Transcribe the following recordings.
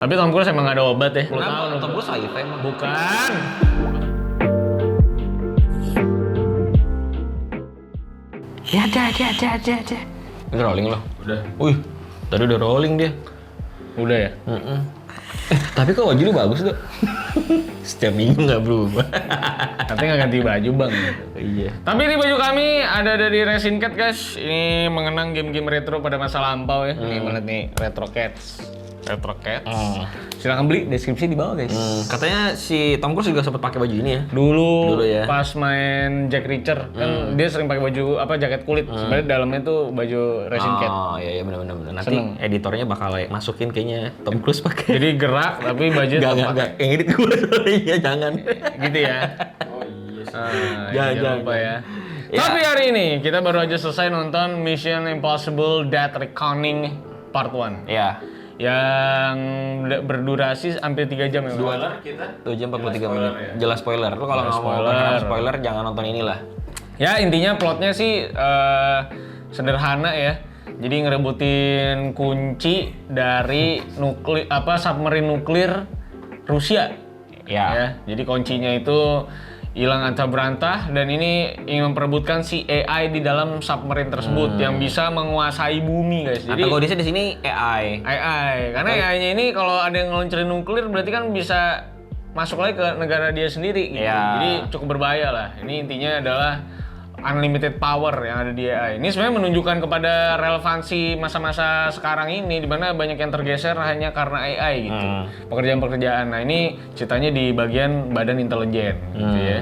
Tapi Tom Cruise emang gak ada obat ya? Kenapa? Tom Cruise HIV emang? Bukan. Ya ada. Udah rolling loh. Udah. Wih, tadi udah rolling dia. Udah ya? Tapi kok baju lu bagus tuh. Setiap minggu nggak berubah. Katanya nggak ganti baju bang. Iya. Tapi ini baju kami ada dari Resin Cat guys. Ini mengenang game-game retro pada masa lampau ya. Ini banget nih Retro Cats. Retro Cats. Silakan beli, deskripsi di bawah guys. Katanya si Tom Cruise juga sempat pakai baju ini ya. Dulu ya. pas main Jack Reacher kan dia sering pakai baju apa jaket kulit. Sebenarnya dalamnya tuh baju Resin Cat. Oh iya benar. Nanti Seneng. editornya bakal masukin kayaknya Tom Cruise pakai. Jadi gerak tapi baju tetap pakai. Enggak. Yang edit gue soalnya jangan. Gitu ya. Oh iya. Jangan lupa ya. Ya. Tapi hari ini kita baru aja selesai nonton Mission Impossible Dead Reckoning Part 1. Iya. Yang berdurasi hampir 3 jam ya. Spoiler kita 2 jam 43 menit. ya? Jelas spoiler. Lu kalau nggak mau spoiler jangan nonton inilah. Ya intinya plotnya sih sederhana ya. Jadi ngerebutin kunci dari submarine nuklir Rusia. Ya. Jadi kuncinya itu hilang antah berantah dan ini ingin memperebutkan si AI di dalam submarine tersebut yang bisa menguasai bumi guys. Jadi Antagonisnya di sini AI. karena AI-nya ini kalau ada yang ngeluncurin nuklir berarti kan bisa masuk lagi ke negara dia sendiri gitu. Ya. Jadi cukup berbahaya lah. Ini intinya adalah unlimited power yang ada di AI. Ini sebenarnya menunjukkan kepada relevansi masa-masa sekarang ini di mana banyak yang tergeser hanya karena AI gitu. Pekerjaan-pekerjaan. Nah, ini ceritanya di bagian badan intelijen gitu ya.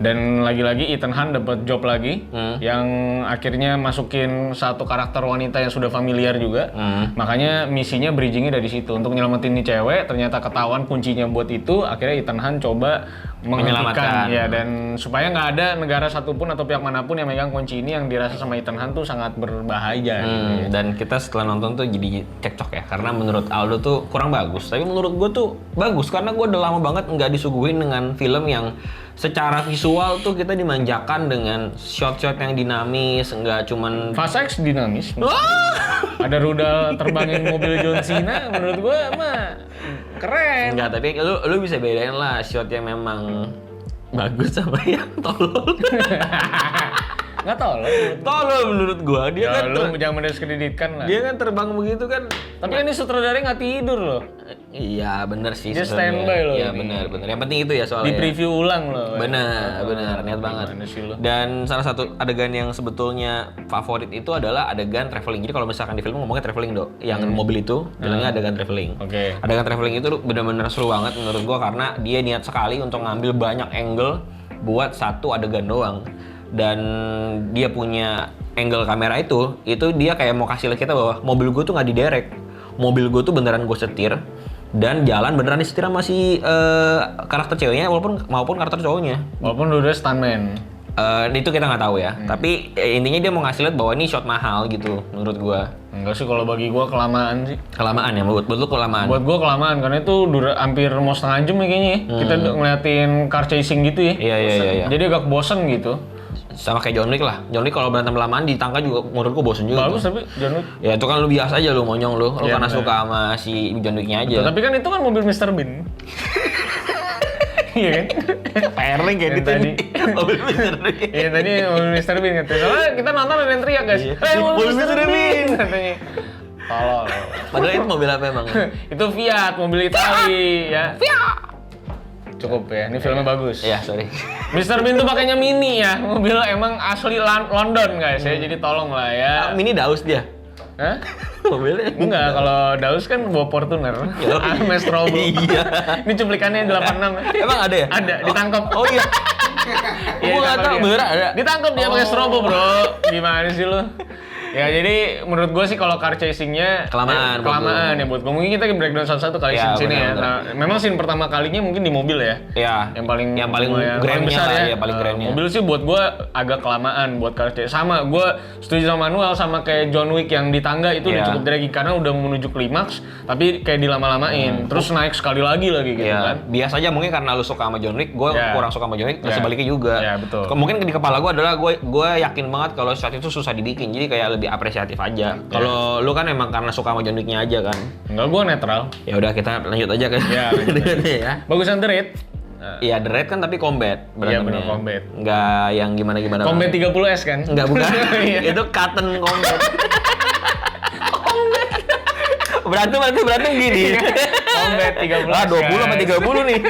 Dan lagi-lagi Ethan Hunt dapat job lagi yang akhirnya masukin satu karakter wanita yang sudah familiar juga. Makanya misinya bridgingnya dari situ untuk nyelamatin nih cewek. Ternyata ketahuan kuncinya buat itu. Akhirnya Ethan Hunt coba menghentikan ya, dan supaya nggak ada negara satupun atau pihak manapun yang megang kunci ini yang dirasa sama Ethan Hunt tuh sangat berbahaya gitu ya. Dan kita setelah nonton tuh jadi cekcok ya, karena menurut Aldo tuh kurang bagus, tapi menurut gue tuh bagus karena gue udah lama banget nggak disuguhin dengan film yang secara visual tuh kita dimanjakan dengan shot-shot yang dinamis, nggak cuman Fast X dinamis. Ada rudal terbangin mobil John Cena, menurut gue mah keren. enggak, tapi lu bisa bedain lah shot yang memang bagus sama yang tolol. Nggak tahu loh. Tolol menurut gua, dia Ya kan lu jangan mendiskreditkan lah. dia kan terbang begitu kan. Tapi kan ini sutradaranya nggak tidur loh. Iya benar sih. Dia sebenarnya. standby loh Iya ini. benar. Yang penting itu ya soalnya. Di preview ulang loh. Benar, niat banget. Gimana sih lu? Dan salah satu adegan yang sebetulnya favorit itu adalah adegan traveling. Jadi kalau misalkan di film ngomongnya traveling dok, yang mobil itu bilangnya adegan traveling. Oke. Adegan traveling itu benar-benar seru banget menurut gua karena dia niat sekali untuk ngambil banyak angle buat satu adegan doang. Dan dia punya angle kamera itu dia kayak mau kasih lihat kita bahwa mobil gue tuh nggak diderek, mobil gue tuh beneran gue setir dan jalan beneran disetir sama si karakter ceweknya maupun karakter cowoknya. Walaupun udah stuntman. Itu kita nggak tahu ya, tapi intinya dia mau ngasih lihat bahwa ini shot mahal gitu menurut gue. Enggak sih, kalau bagi gua kelamaan sih. Kelamaan ya, buat lu kelamaan. Buat gua kelamaan karena itu hampir mau setengah jam ya kayaknya ya. Kita ngeliatin car chasing gitu ya. Iya. Jadi agak bosen gitu. Sama kayak John Wick lah. John Wick kalau berantem lamaan di tangga juga menurut gua bosen juga. Bagus tapi John Wick. Ya itu kan lu biasa aja lu monyong lu Iya, karena bener. suka sama si John Wick-nya aja. Tapi kan itu kan mobil Mr. Bean. Iya kan? Perling kayak Yang gitu tadi. mobil bener nih. Iya tadi mobil Mr. Bean katanya. Soalnya kita nonton ada yang teriak guys. Iya. Mobil Mobil Mr. Mr. Bean katanya. Tolol. Padahal itu mobil apa emang? Itu Fiat, mobil Itali ya. Fiat. Cukup ya, ini filmnya bagus. Iya, sorry. Mr. Bean tuh pakainya Mini ya, mobil emang asli London guys ya, jadi tolong lah ya. Mini Daus dia. Hah? Mobilnya. Enggak, kalau Daus kan bawa Fortuner. Mes Strobo. Iya. Ini cuplikannya 86. Emang ada ya? Ada, ditangkap. Oh iya. Iya, Gua nggak ditangkap tahu, dia. beneran ada. Ditangkap dia pakai Strobo, Bro. Gimana sih lu? Ya jadi menurut gue sih kalau car chasingnya Kelamaan, kelamaan ya buat gue. Mungkin kita breakdown satu-satu kali Ya, scene ya. benar-benar. Nah, memang scene pertama kalinya mungkin di mobil ya. Iya. Yang paling grandnya paling besar lah, ya. ya paling grandnya. Mobil sih buat gue agak kelamaan buat car chasing. Sama gue setuju sama Manuel sama kayak John Wick yang di tangga itu udah Iya. cukup draggy karena udah menuju klimaks tapi kayak dilama-lamain. Terus naik sekali lagi gitu Iya, kan. biasa aja mungkin karena lu suka sama John Wick, gue Ya. kurang suka sama John Wick, dan Ya. sebaliknya juga. Ya, betul. Mungkin di kepala gue adalah gue yakin banget kalau shot itu susah dibikin, jadi kayak lebih apresiatif aja. Kalau lu kan emang karena suka sama John Wick-nya aja kan. Enggak, gua netral. Ya udah kita lanjut aja kan. Ya, lanjut ya. Bagusan The Raid. Iya, The Raid kan tapi combat Iya berantemnya. benar combat. Enggak yang gimana-gimana. Combat 30S kan? Enggak, bukan. Iya. Itu cotton combat. berantem gini. Combat 30S. Ah, 20 sama 30 nih.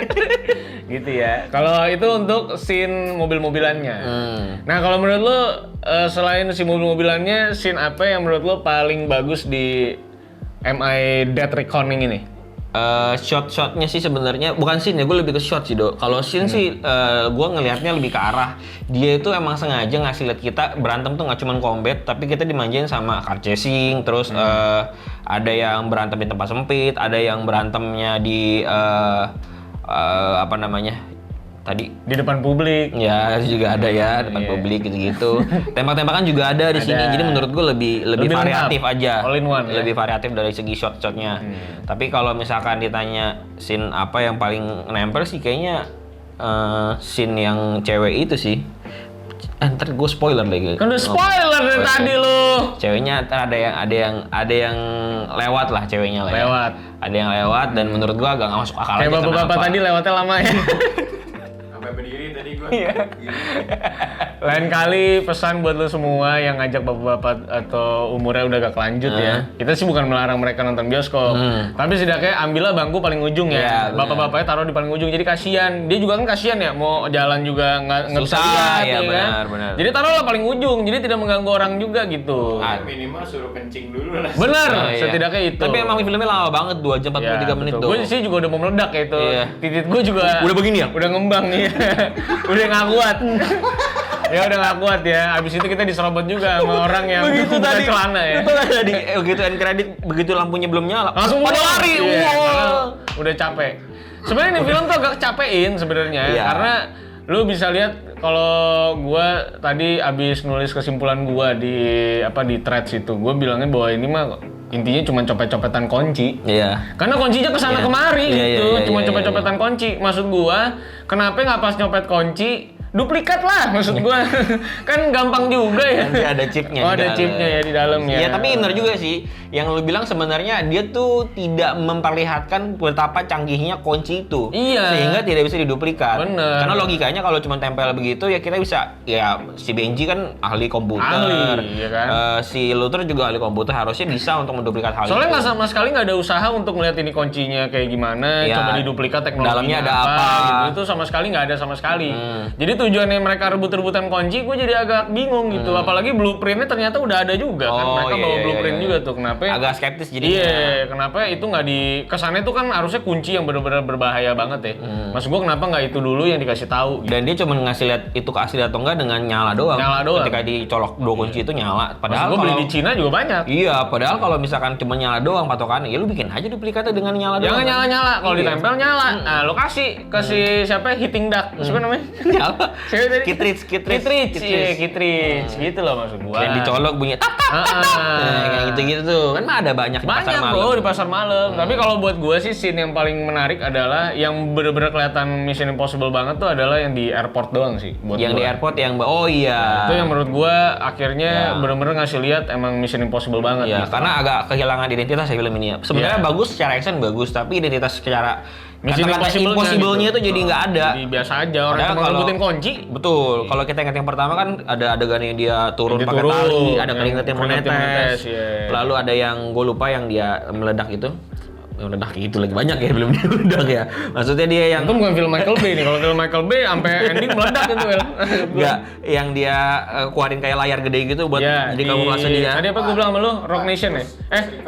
Gitu ya. Kalau itu untuk scene mobil-mobilannya. Nah, kalau menurut lo selain si mobil-mobilannya, scene apa yang menurut lo paling bagus di MI Dead Reckoning ini? Shot-shotnya sih sebenarnya bukan scene ya, gue lebih ke shot sih, Dok. Kalau scene sih gue ngelihatnya lebih ke arah dia itu emang sengaja ngasih lihat kita berantem tuh nggak cuma combat, tapi kita dimanjain sama car chasing, terus ada yang berantem di tempat sempit, ada yang berantemnya di apa namanya tadi Di depan publik. ya juga ada ya depan publik gitu-gitu. Tembak-tembakan juga ada di sini. Jadi menurut gue lebih Lebih variatif lengkap. aja. All in one, ya? Lebih variatif dari segi shot-shotnya. Tapi kalau misalkan ditanya scene apa yang paling nempel sih kayaknya scene yang cewek itu sih. Ntar gue spoiler lagi. Kan udah spoiler dari tadi lo. Ceweknya ntar ada yang lewat lah ceweknya lah. Lewat. Ada yang lewat dan menurut gue agak nggak masuk akal Kayak aja. bapak-bapak kenapa. tadi lewatnya lama ya. Sampai berdiri tadi gue. Iya. Lain kali pesan buat lo semua yang ngajak bapak-bapak atau umurnya udah agak lanjut ya. Kita sih bukan melarang mereka nonton bioskop. Tapi setidaknya ambillah bangku paling ujung Iya, ya. bener. Bapak-bapaknya taruh di paling ujung. Jadi kasihan. Dia juga kan kasihan ya mau jalan juga nggak bisa Susah, lihat ya, ya kan. benar. Jadi taruhlah paling ujung. Jadi tidak mengganggu orang juga gitu. Minimal suruh kencing dulu lah. Bener, Oh, iya. setidaknya itu. Tapi emang filmnya lama banget, 2 jam 43 menit tuh. Gue sih juga udah mau meledak ya itu. Iya. Titit gue juga Udah begini ya? Udah ngembang nih. Udah nggak kuat. Ya udah nggak kuat ya. Abis itu kita diserobot juga sama orang yang Begitu buka tadi. celana ya. Itu kan tadi begitu end credit, begitu lampunya belum nyala. Langsung pada pulang. lari. Iya, Wow. karena udah capek. Sebenarnya ini film tuh agak capein sebenarnya Iya. karena lu bisa lihat kalau gua tadi abis nulis kesimpulan gua di threads itu, gua bilangnya bahwa ini mah intinya cuma copet-copetan kunci. Iya. Karena kuncinya kesana Iya. kemari Iya, gitu, iya, cuma iya, copet-copetan kunci. Maksud gua, kenapa nggak pas nyopet kunci, duplikat lah maksud gua. Kan gampang juga ya. Nanti ada chipnya Oh, di ada dalam. chipnya ya di dalam ya. Iya, tapi benar juga sih. Yang lu bilang sebenarnya dia tuh tidak memperlihatkan betapa canggihnya kunci itu. Iya. Sehingga tidak bisa diduplikat. Bener. Karena logikanya kalau cuma tempel begitu ya kita bisa, ya si Benji kan ahli komputer. Ahli, ya kan? Si Luther juga ahli komputer, harusnya bisa untuk menduplikat hal Soalnya itu. nggak sama sekali nggak ada usaha untuk melihat ini kuncinya kayak gimana, Iya. coba diduplikat teknologinya Dalamnya ada apa. gitu. Itu sama sekali nggak ada sama sekali. Jadi tujuannya mereka rebut-rebutan kunci, gue jadi agak bingung gitu. Apalagi blueprintnya ternyata udah ada juga kan. Oh, Mereka iya, bawa iya, blueprint iya. juga tuh. Kenapa? Agak skeptis jadinya. Iya, kenapa itu nggak di kesannya itu kan harusnya kunci yang benar-benar berbahaya banget ya. Maksud gue kenapa nggak itu dulu yang dikasih tahu? Gitu. Dan dia cuma ngasih lihat itu asli atau enggak dengan nyala doang. Nyala doang. Ketika dicolok 2 kunci itu nyala. Maksud Padahal gue beli kalau di Cina juga banyak. iya, padahal kalau misalkan cuma nyala doang patokannya, ya lu bikin aja duplikatnya dengan nyala doang. Jangan nyala-nyala, kalau Iya. ditempel nyala. Nah, lo kasih si siapa hitting duck, siapa namanya? Nyala. Siapa tadi? Kitrich. Iya, Kitrich. Gitu loh maksud gua. Yang dicolok bunyi tap tap. Nah, kayak gitu-gitu tuh. Kan mah ada banyak di pasar Banyak malam. bro di pasar malam. Tapi kalau buat gua sih scene yang paling menarik adalah yang bener-bener kelihatan Mission Impossible banget tuh adalah yang di airport doang sih. Buat Yang gua. di airport yang oh iya. Itu yang menurut gua akhirnya Ya. bener-bener ngasih lihat emang Mission Impossible banget. Iya, gitu. karena agak kehilangan identitas ya film ini ya. Sebenarnya Iya. bagus secara action bagus, tapi identitas secara Mission kata-kata Impossible-nya impossible-nya gitu. itu jadi nggak ada. Jadi biasa aja orang Padahal cuma kalau- ngebutin kunci. Betul. Kalau kita ingat yang pertama kan ada adegan yang dia turun Dia pakai turun, tali, ada yang keringet yang keringet yang menetes. menetes, iya. Lalu ada yang gue lupa yang dia meledak itu. Meledak itu lagi banyak ya belum dia meledak ya. Maksudnya dia yang Itu bukan film Michael Bay nih. Kalau film Michael Bay sampai ending meledak itu ya. enggak yang dia keluarin kayak layar gede gitu buat Ya, jadi kamuflase dia. Tadi apa gue bilang sama lu? Rock Nation ya?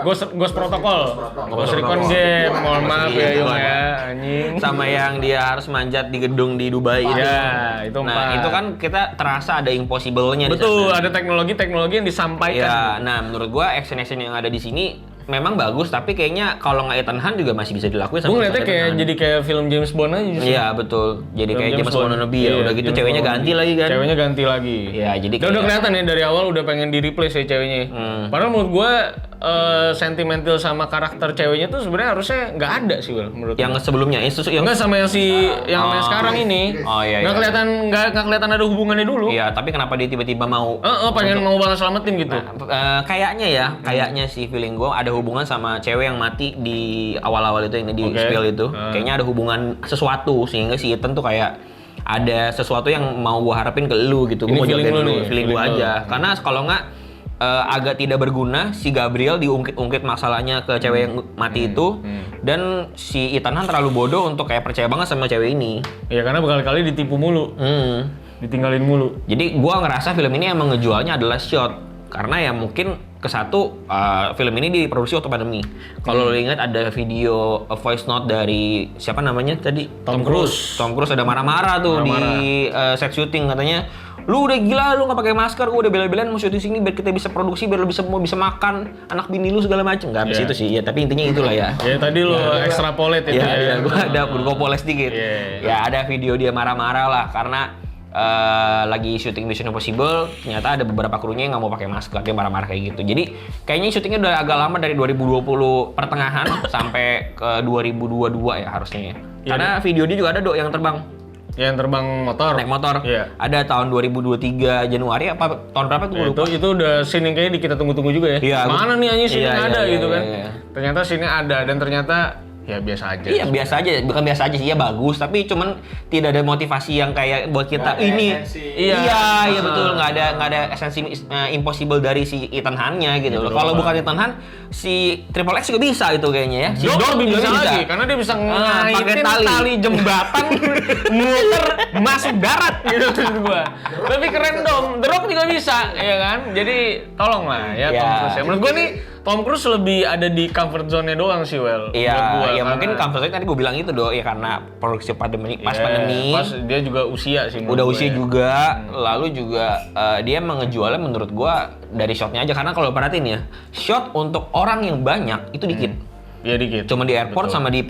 Ghost Protocol. Ghost Recon Game. Mohon maaf ya Yung ya, anjing. Sama yang dia harus manjat di gedung di Dubai itu. Ya, itu Nah, 4. itu kan kita terasa ada impossible-nya di Betul, sana. ada teknologi yang disampaikan. Ya, nah menurut gua action yang ada di sini memang bagus, tapi kayaknya kalau nggak Ethan Hunt juga masih bisa dilakuin Gue sama ngeliatnya Ethan kayak Hunt. jadi kayak film James Bond aja justru. Iya betul, jadi Film kayak James Bond wannabe ya. Iya, Udah gitu James ceweknya Bond ganti wannabe. lagi kan. Ceweknya ganti lagi. Ya, jadi Udah kayak- kelihatan ya dari awal udah pengen di replace ya ceweknya. Padahal menurut gue sentimental sama karakter ceweknya tuh sebenarnya harusnya nggak ada sih, Will, menurut Yang sebelumnya yang Enggak sama yang yang sekarang ini. Oh iya. Nggak kelihatan nggak kelihatan ada hubungannya dulu. Iya, tapi kenapa dia tiba-tiba mau Pengen mau banget selamatin gitu. kayaknya sih feeling gue ada hubungan sama cewek yang mati di awal-awal itu yang di spill itu. Kayaknya ada hubungan sesuatu sehingga si Ethan tuh kayak ada sesuatu yang mau gue harapin ke lu gitu. Gue mau feeling jagain lu lu, nih, feeling gue feeling lu. aja. Karena kalau nggak agak tidak berguna si Gabriel diungkit-ungkit masalahnya ke cewek yang mati itu dan si Ethan Hunt terlalu bodoh untuk kayak percaya banget sama cewek ini. Iya, karena berkali-kali ditipu mulu, ditinggalin mulu. Jadi gua ngerasa film ini emang ngejualnya adalah shot karena ya mungkin ke satu film ini diproduksi waktu pandemi. Kalau lo ingat ada video voice note dari siapa namanya tadi? Tom Cruise. Tom Cruise ada marah-marah tuh di set syuting katanya. Lu udah gila, lu nggak pakai masker, gua udah bela-belain mau syuting sini biar kita bisa produksi, biar lu bisa makan anak bini lu segala macem. Nggak habis itu sih, ya tapi intinya itulah ya. Ya tadi lo extrapolate itu ya. Iya, gua ada poles dikit. Ya ada video dia marah-marah lah karena lagi syuting Mission Impossible, ternyata ada beberapa krunya yang nggak mau pakai masker, dia marah-marah kayak gitu. Jadi kayaknya syutingnya udah agak lama dari 2020 pertengahan sampai ke 2022 ya harusnya ya. Karena video dia juga ada yang terbang. Yang terbang motor. Naik motor. Iya. Ada tahun 2023 Januari apa tahun berapa tuh? Ya, itu udah scene yang kayaknya kita tunggu-tunggu juga ya. Iya, Mana nih anjing scene yang ada gitu kan. Iya. Ternyata scene ada dan ternyata ya biasa aja. Iya biasa aja, bukan biasa aja sih, ya bagus, tapi cuman tidak ada motivasi yang kayak buat kita ini. Iya betul, nggak ada esensi impossible dari si Ethan Hunt-nya gitu loh. Kalau bukan Ethan Hunt, si Triple X juga bisa itu kayaknya ya. Si Dolby bisa lagi, karena dia bisa ngaitin tali jembatan muter masuk darat gitu maksud gua. Lebih keren dong. The Rock juga bisa, ya kan? Jadi tolonglah ya Tom Cruise. Menurut gua nih Tom Cruise lebih ada di comfort zone-nya doang sih, Well. Iya, ya karena mungkin comfort zone tadi gue bilang itu ya karena produksi pandemi, pas pandemi. Pas dia juga usia sih. Udah usia juga, lalu juga dia mengejualnya menurut gua dari shotnya aja karena kalau perhatiin ya, shot untuk orang yang banyak itu dikit. Iya dikit. Cuma di airport sama di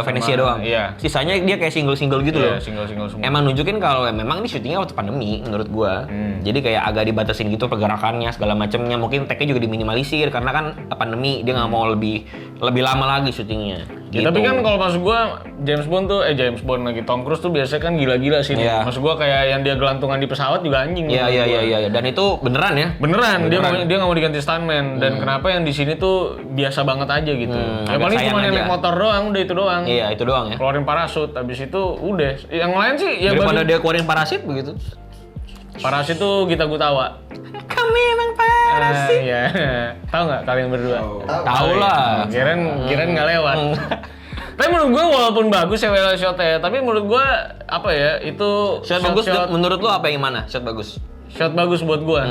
Venesia doang. Iya. Sisanya dia kayak single-single gitu loh. Iya, single semua. Emang nunjukin kalau memang ini syutingnya waktu pandemi menurut gua. Jadi kayak agak dibatasin gitu pergerakannya segala macamnya. Mungkin tag-nya juga diminimalisir karena kan pandemi dia nggak mau lebih lama lagi syutingnya. Ya, gitu. tapi kan kalau maksud gua James Bond lagi Tom Cruise tuh biasanya kan gila-gila sih. Iya. Maksud gua kayak yang dia gelantungan di pesawat juga anjing. Iya. Dan itu beneran ya? Beneran. Dia nggak mau diganti stuntman dan kenapa yang di sini tuh biasa banget aja gitu. Ya agak paling sayang cuma aja. naik motor doang, udah itu doang. Iya, itu doang ya. Keluarin parasut, habis itu udah. Yang lain sih ya Daripada dia keluarin parasit begitu. Parasit tuh Gita Gutawa. Kami emang parasit. Iya. Tahu nggak kalian berdua? Tahu lah. Kirain nggak lewat. Tapi menurut gue walaupun bagus ya well shot-nya, tapi menurut gue apa ya itu Shot bagus menurut lu apa yang mana? Shot bagus. Shot bagus buat gue.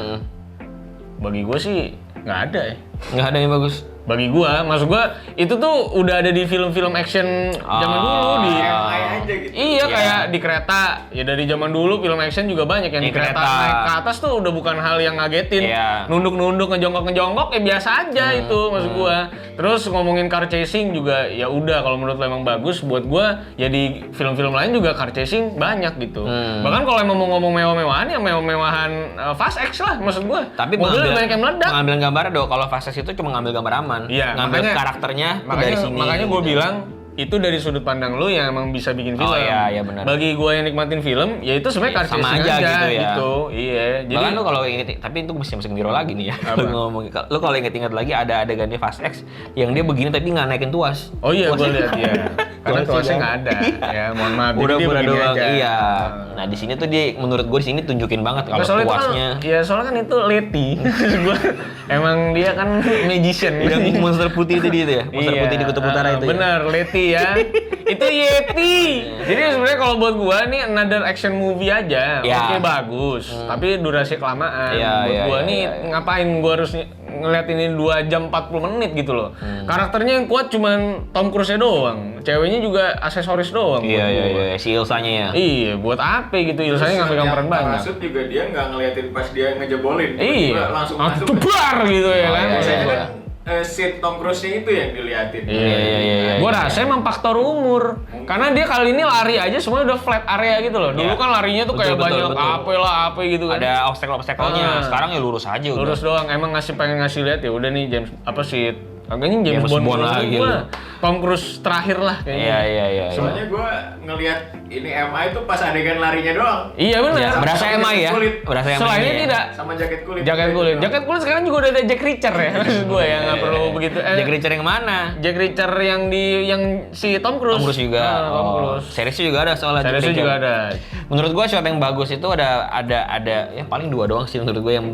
Bagi gue sih nggak ada ya. Nggak ada yang bagus. Bagi gua, maksud gua itu tuh udah ada di film-film action zaman dulu di aja gitu. Iya, kayak di kereta. Ya dari zaman dulu film action juga banyak yang di kereta naik ke atas tuh udah bukan hal yang ngagetin. Iya. Nunduk-nunduk, ngejongkok-ngejongkok ya biasa aja itu maksud gua. Terus ngomongin car chasing juga ya udah kalau menurut lo emang bagus buat gua ya di film-film lain juga car chasing banyak gitu. Bahkan kalau emang mau ngomong mewah-mewahan ya mewah-mewahan Fast X lah maksud gua. Tapi mobilnya banyak yang meledak. Pengambilan gambar dong. Kalau Fast X itu cuma ngambil gambar aman. Iya, ngambil karakternya dari sini. Makanya gue gitu. bilang itu dari sudut pandang lu yang emang bisa bikin film. Oh iya benar. Bagi gue yang nikmatin film, ya itu sebenarnya sama aja gitu ya. Gitu. Iya. Jadi bahkan lu kalau inget, tapi itu mesti masuk biro lagi nih ya. Lu ngomong, lu kalau inget-inget lagi ada adegannya Fast X yang dia begini tapi nggak naikin tuas. Oh iya, gue lihat ya. Karena tuasnya nggak ada. Ya, mohon maaf. Udah dia begini doang. aja. Iya. Nah di sini tuh dia, menurut gue di sini tunjukin banget kalau tuasnya. Soalnya kan itu Letty. Gua emang dia kan magician. Yang monster putih itu dia tuh ya. Monster putih di Kutub Utara itu. Bener, Letty ya. Itu Yeti. Jadi sebenarnya kalau buat gua nih another action movie aja. Ya. Oke bagus, tapi durasi kelamaan. Iya, buat iya, gua iya, nih ngapain gua harus ngeliat ini 2 jam 40 menit gitu loh. Karakternya yang kuat cuman Tom Cruise-nya doang. Ceweknya juga aksesoris doang. Iya buat iya gua. iya si Ilsanya ya. Iya, buat apa gitu? Ilsanya ngambil peran banyak. Parasut juga dia nggak ngeliatin pas dia ngejebolin. Iya, Langsung langsung masuk. tebar gitu ya kan. iya, Biasanya iya. kan seat Tom Cruise-nya itu yang diliatin. Iya. Gue rasa emang faktor umur. Karena dia kali ini lari aja semuanya udah flat area gitu loh. Dulu Iya. kan larinya tuh kayak Betul, banyak betul. apa gitu kan. Ada obstacle-obstacle-nya. Sekarang ya lurus aja udah. Lurus doang. Emang pengen ngasih lihat ya udah nih James apa sih? Agaknya James James Bond Bond lagi lu. Tom Cruise terakhir lah kayaknya. Iya. Soalnya gue ngelihat ini MI tuh pas adegan larinya doang. Iya benar. Ya, berasa Sama MI ya. kulit. Berasa MI. Selainnya ya. tidak. Sama jaket kulit. Jaket kulit sekarang juga udah ada Jack Reacher ya. Maksud gue ya nggak perlu begitu. Jack Reacher yang mana? Jack Reacher yang si Tom Cruise. Tom Cruise juga. Nah, Tom Cruise. Seriesnya juga ada soalnya. Jack Seriesnya Reacher. juga ada. Menurut gua shot yang bagus itu ada ya paling 2 doang sih menurut gua yang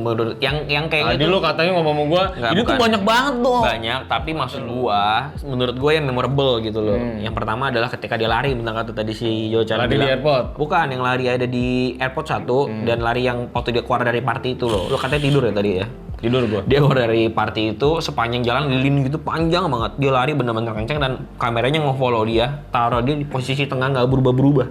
kayak Tadi gitu. lu katanya ngomong sama gua, Nggak, ini tuh bukan. banyak banget dong. Banyak, tapi maksud gua menurut gua yang memorable gitu loh. Yang pertama adalah ketika dia lari bentang kata tadi si Yocan Lari di airport. Bukan, yang lari ada di airport satu dan lari yang waktu dia keluar dari party itu loh. Lu katanya tidur ya tadi ya? Tidur gua. Dia keluar dari party itu sepanjang jalan lilin gitu panjang banget. Dia lari bener-bener kenceng dan kameranya nge-follow dia, taruh dia di posisi tengah nggak berubah-berubah.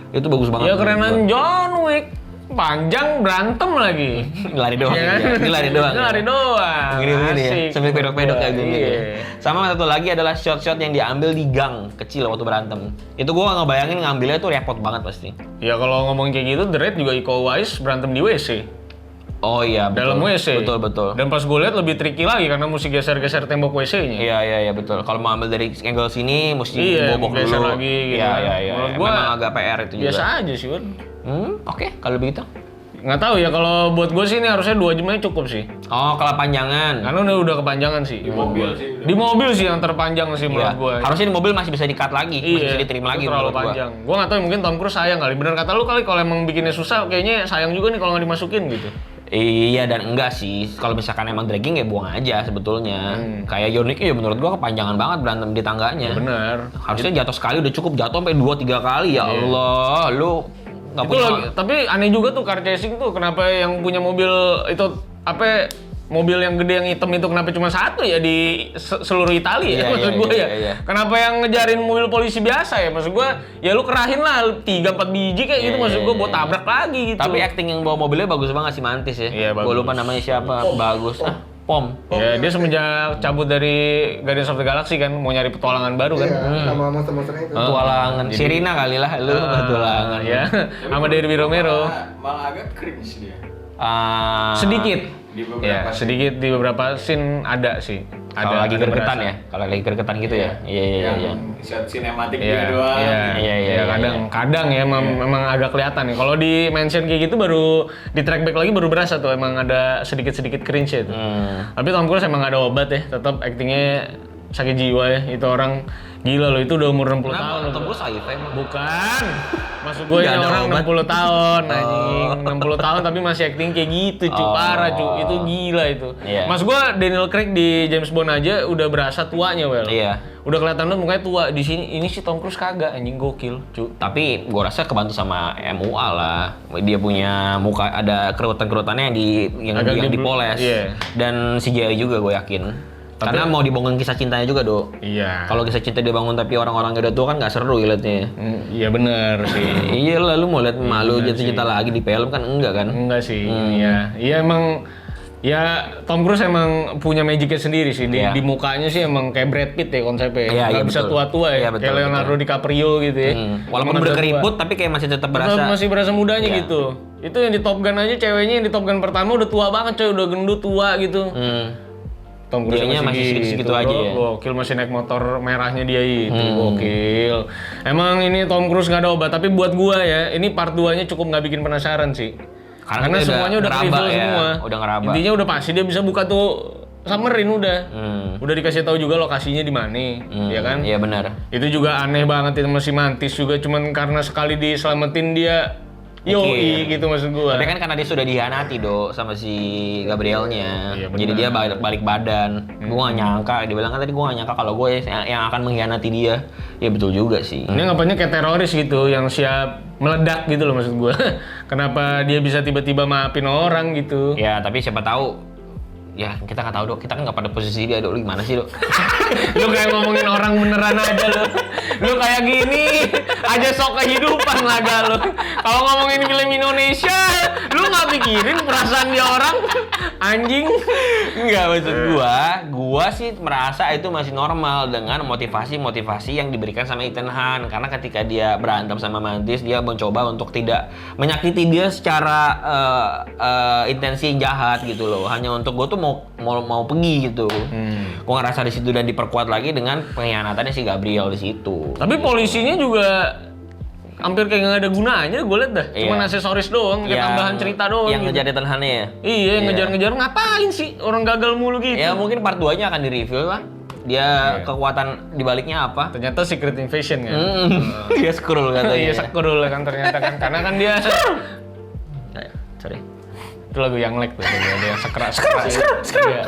Itu bagus banget. Ya kerenan John Wick. Panjang berantem lagi. Lari doang. Iya kan? Ya. Ini lari doang. Ini lari doang. Begini-begini ya. Asik. Sambil pedok-pedok kayak gini. Iya. Ya. Sama satu lagi adalah shot-shot yang diambil di gang kecil waktu berantem. Itu gua nggak ngebayangin ngambilnya tuh repot banget pasti. Ya kalau ngomong kayak gitu, The Raid juga Iko Uwais berantem di WC. Oh iya, betul. Dalam WC. Betul. Dan pas gue lihat lebih tricky lagi karena mesti geser-geser tembok WC-nya. Iya, betul. Kalau mau ambil dari angle sini mesti Iya, bobok geser dulu. lagi gitu Iya, kan. iya. Menurut gua Memang agak PR itu juga. Biasa aja sih, Wan. Oke, kalau begitu. Nggak tahu ya, kalau buat gue sih ini harusnya 2 jam aja cukup sih. Oh, kelapanjangan. Karena udah kepanjangan sih. Di mobil sih. Di mobil sih yang terpanjang sih menurut Iya. gue. Harusnya di mobil masih bisa di-cut lagi, masih bisa diterima lagi itu terlalu menurut gua. panjang. Gue nggak tahu mungkin Tom Cruise sayang kali. Bener kata lu kali kalau emang bikinnya susah, kayaknya sayang juga nih kalau nggak dimasukin gitu. Iya dan enggak sih. Kalau misalkan emang dragging ya buang aja sebetulnya. Kayak Yonik ya menurut gua kepanjangan banget berantem di tangganya. Bener. Harusnya jatuh sekali udah cukup, jatuh sampai 2-3 kali ya Allah. Lu nggak Itu punya lagi, tapi aneh juga tuh car chasing tuh kenapa yang punya mobil itu apa mobil yang gede yang hitam itu kenapa cuma satu ya di seluruh Italia Iya, ya maksud iya, gue iya, ya. iya. Kenapa yang ngejarin mobil polisi biasa ya maksud gue ya lu kerahin lah 3-4 biji kayak gitu Iya, maksud iya, gue buat iya. tabrak lagi gitu. Tapi acting yang bawa mobilnya bagus banget sih Mantis ya. Iya, Gua bagus. lupa namanya siapa. Bagus. Pom. Ya dia semenjak cabut dari Guardians of the Galaxy kan mau nyari petualangan baru kan. Iya, sama monster-monsternya itu. Petualangan. Sirina kali lah lu petualangan. Ya sama Derby Romero. Malah agak cringe dia. Sedikit. Di beberapa Ya, sedikit di beberapa scene ada sih. Kalau lagi ada gergetan berasa. ya. Kalau lagi gergetan gitu ya. Iya. Yang shot sinematik Iya, dia doang. Iya, kadang ya memang agak kelihatan nih. Kalau di mention kayak gitu baru di track back lagi baru berasa tuh emang ada sedikit-sedikit cringe itu. Tapi Tom Cruise emang nggak ada obat ya, tetap aktingnya sakit jiwa ya. Itu orang gila loh, itu udah umur 60 tahun. Kenapa? Tom loh. Cruise HIV emang? Bukan. Maksud gue Nggak ini ada orang obat. 60 tahun anjing. 60 tahun tapi masih acting kayak gitu, cu. Parah, cu. Itu gila itu. Iya. Maksud gue Daniel Craig di James Bond aja udah berasa tuanya, Wel. Iya. Udah kelihatan banget mukanya tua. Di sini ini si Tom Cruise kagak anjing gokil, cu. Tapi gua rasa kebantu sama MUA lah. Dia punya muka ada kerutan-kerutannya yang Agak di- dipoles. iya. Dan CGI juga gue yakin. Karena mau dibangun kisah cintanya juga, Do. Iya. Kalau kisah cinta dibangun tapi orang-orangnya udah tua kan nggak seru liatnya. Iya bener sih. Iya lah, lu mau lihat malu jatuh cinta lagi di film kan enggak kan? Enggak sih. Iya. Iya emang ya Tom Cruise emang punya magicnya sendiri sih di, Iya. di mukanya sih emang kayak Brad Pitt ya konsepnya. Iya, Nggak iya, bisa betul. tua-tua ya. Iya, betul, kayak Leonardo DiCaprio gitu ya. Walaupun Emang udah agak keriput tua. tapi kayak masih tetap Tetap berasa. masih berasa mudanya Iya. gitu. Itu yang di Top Gun aja ceweknya yang di Top Gun pertama udah tua banget coy, udah gendut tua gitu. Tom Cruise Dianya masih segitu-segitu aja ya. Gokil masih naik motor merahnya dia itu. Gokil. Emang ini Tom Cruise nggak ada obat, tapi buat gua ya, ini part 2-nya cukup nggak bikin penasaran sih. Karena Karena dia semuanya udah ngeraba reveal ya, semua. udah ngeraba. Intinya udah pasti dia bisa buka tuh submarine udah. Udah dikasih tahu juga lokasinya di mana, ya kan? Iya benar. Itu juga aneh banget itu masih Mantis juga cuman karena sekali diselamatin dia yoi gitu maksud gua. Tapi kan karena dia sudah dihianati sama si Gabrielnya. Iya, Jadi dia balik badan. Gua gak nyangka, dia bilang kan tadi gua gak nyangka kalau gue yang akan mengkhianati dia. Ya betul juga sih. Ini ngapainnya kayak teroris gitu yang siap meledak gitu loh maksud gua. Kenapa dia bisa tiba-tiba maafin orang gitu? Ya tapi siapa tahu. Ya kita nggak tahu, Dok. Kita kan nggak pada posisi dia, Dok. Lu gimana sih, Dok? Lu kayak ngomongin orang beneran aja lu. Lu kayak gini. aja sok kehidupan laga lu. Kalau ngomongin film Indonesia, lu nggak pikirin perasaan dia orang, anjing. Enggak, maksud gua sih merasa itu masih normal dengan motivasi-motivasi yang diberikan sama Ethan Hunt, karena ketika dia berantem sama Mantis, dia mencoba untuk tidak menyakiti dia secara intensi jahat gitu loh, hanya untuk gua tuh mau pergi gitu. Gua ngerasa di situ dan diperkuat lagi dengan pengkhianatannya si Gabriel di situ. Tapi polisinya juga hampir kayak nggak ada gunanya, gue liat dah. Cuma aksesoris doang, kayak tambahan cerita doang. Yang gitu. ngejar Ethan Hunt ya? Iya, ngejar-ngejar ngapain sih? Orang gagal mulu gitu. Ya mungkin part 2-nya akan di-review lah. Dia kekuatan dibaliknya apa? Ternyata Secret Invasion kan. Dia scroll katanya. Iya, Skrull kan ternyata kan. Karena kan dia Sorry. itu lagu yang lag tuh, dia sekrak. Iya.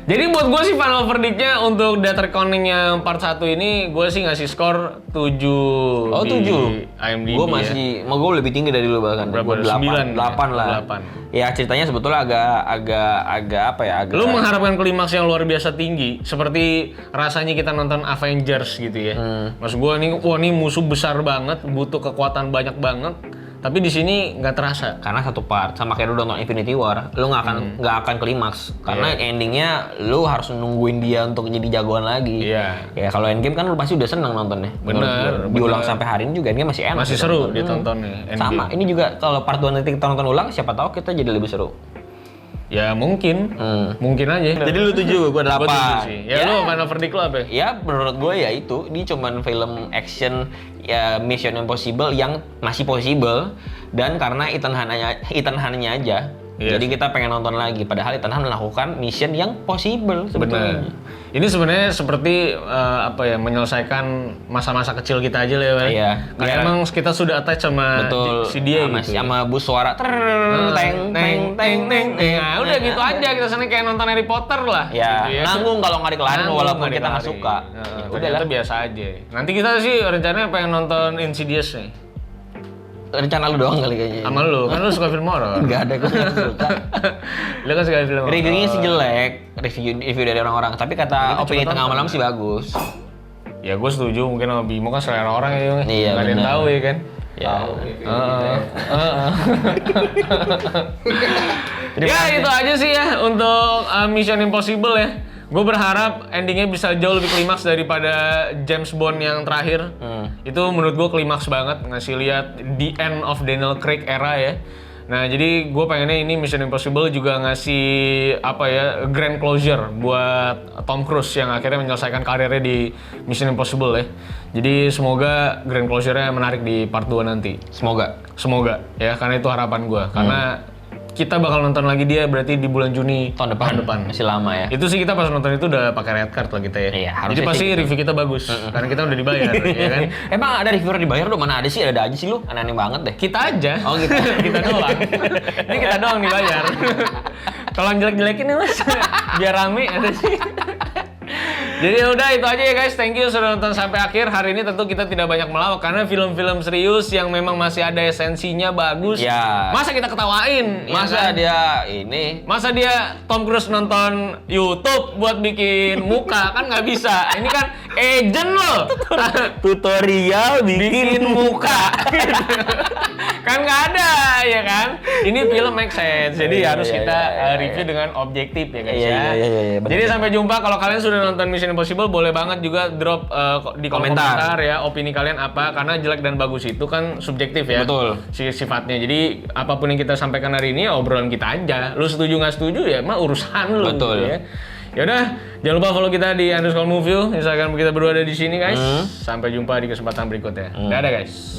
Jadi buat gue sih final verdict-nya untuk Death Reckoning yang part 1 ini, gue sih ngasih skor 7 Oh, di 7? IMDb. Gue masih, mau gue lebih tinggi dari lu bahkan. Berapa? 9 lah. 8. Ya ceritanya sebetulnya agak apa ya? Agak. Lu mengharapkan klimaks yang luar biasa tinggi, seperti rasanya kita nonton Avengers gitu ya. Maksud gue nih, wah ini musuh besar banget, butuh kekuatan banyak banget. Tapi di sini nggak terasa. Karena satu part sama kayak lu nonton Infinity War, lu nggak akan klimaks karena endingnya lu harus nungguin dia untuk jadi jagoan lagi. Iya. Ya kalau Endgame kan lu pasti udah seneng nontonnya. Bener. Diulang sampai hari ini juga Endgame masih enak. Masih seru ditonton nih. Sama, ini juga kalau part 2 nanti kita nonton ulang, siapa tahu kita jadi lebih seru. Ya mungkin, mungkin aja. Jadi lu 7, gua 8. Gua 7 sih. Ya lu final verdict lu apa? Ya menurut gue ya itu, ini cuman film action ya Mission Impossible yang masih possible, dan karena Ethan Hunt-nya aja. Iya. Jadi kita pengen nonton lagi, padahal Ethan Hunt melakukan mission yang possible sebetulnya. Benar. Ini sebenarnya seperti menyelesaikan masa-masa kecil kita aja lah ya. Iya. Karena emang kita sudah attach sama si dia sama, gitu. sama bus suara teng. Nah, udah gitu aja, kita sana kayak nonton Harry Potter lah. Ya, gitu nanggung kalau nggak dikelarin Nanggung walaupun nggak kita nggak dikelarin. suka. Nah, Udah ternyata lah. biasa aja. Nanti kita sih rencananya pengen nonton Insidious nih. Rencana lu doang kali kayaknya. Sama lu, kan lu suka film horor. Nggak ada, gue nggak suka. Lu kan suka film horor. Reviewnya sih jelek, review dari orang-orang. Tapi kata opini tengah malam sih bagus. Ya gue setuju, mungkin sama Bimo kan selera orang ya. Iya, nggak ada yang benar. tahu ya kan. Ya. Ya itu aja sih ya untuk Mission Impossible ya. Gue berharap endingnya bisa jauh lebih klimaks daripada James Bond yang terakhir. Itu menurut gue klimaks banget, ngasih lihat the end of Daniel Craig era ya. Nah jadi gue pengennya ini Mission Impossible juga ngasih grand closure buat Tom Cruise yang akhirnya menyelesaikan karirnya di Mission Impossible ya. Jadi semoga grand closure-nya menarik di part 2 nanti. Semoga ya, karena itu harapan gue. Karena kita bakal nonton lagi dia berarti di bulan Juni Tahun depan. Masih lama ya. Itu sih kita pas nonton itu udah pakai red card lah kita ya. Iya, harusnya jadi pasti sih gitu. review kita bagus karena kita udah dibayar ya kan. Emang ada reviewer dibayar dong? Mana ada sih? Ada aja sih lu. Aneh-aneh banget deh. Kita aja. Oh gitu. Kita doang. Ini kita doang dibayar. Tolong jelek-jelekin ya Mas. Biar rame ada sih. Jadi udah itu aja ya guys, thank you sudah nonton sampai akhir. Hari ini tentu kita tidak banyak melawak karena film-film serius yang memang masih ada esensinya bagus. Ya. Masa kita ketawain? Masa ya kan? dia ini Masa dia Tom Cruise nonton YouTube buat bikin muka? Kan nggak bisa. Ini kan agent loh. tutorial Bikin muka. Kan nggak ada ya kan? Ini film make sense. Jadi Iya, harus iya, kita iya, review dengan objektif ya guys Iya, ya. iya, benar. Jadi sampai jumpa. Kalau kalian sudah nonton Mission Impossible boleh banget juga drop di kolom komentar ya opini kalian apa, karena jelek dan bagus itu kan subjektif ya. Betul. Sifatnya. Jadi apapun yang kita sampaikan hari ini obrolan kita aja. Lu setuju nggak setuju ya mah urusan lu. Betul. Gitu ya. Yaudah, jangan lupa follow kita di _movie. Instagram kita berdua ada di sini guys. Sampai jumpa di kesempatan berikutnya. Dadah guys.